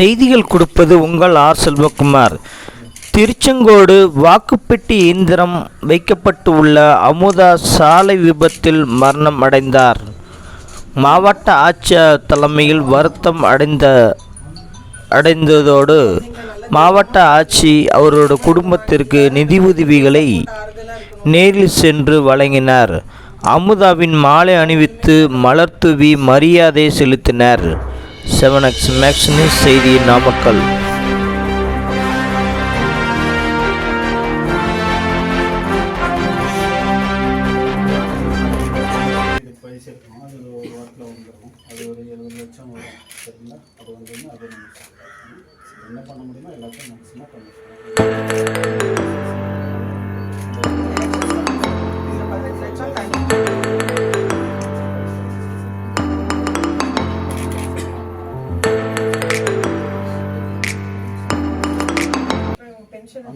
செய்திகள் கொடுப்பது உங்கள் ஆர் செல்வகுமார். திருச்செங்கோடு வாக்குப்பெட்டி இயந்திரம் வைக்கப்பட்டு உள்ள அமுதா சாலை விபத்தில் மரணம் அடைந்தார். மாவட்ட ஆட்சியர் தலைமையில் வருத்தம் அடைந்ததோடு மாவட்ட ஆட்சி அவரோட குடும்பத்திற்கு நிதி உதவிகளை நேரில் சென்று வழங்கினார். அமுதாவின் மாலை அணிவித்து மலர் தூவி மரியாதை செலுத்தினர். 7X மேக்ஸ் நியூஸ் செய்தி நாமக்கல். என்ன பண்ண முடியுமோ எல்லாத்தையும் மேக்ஸிமம் பண்ணுறோம். பென்ஷன்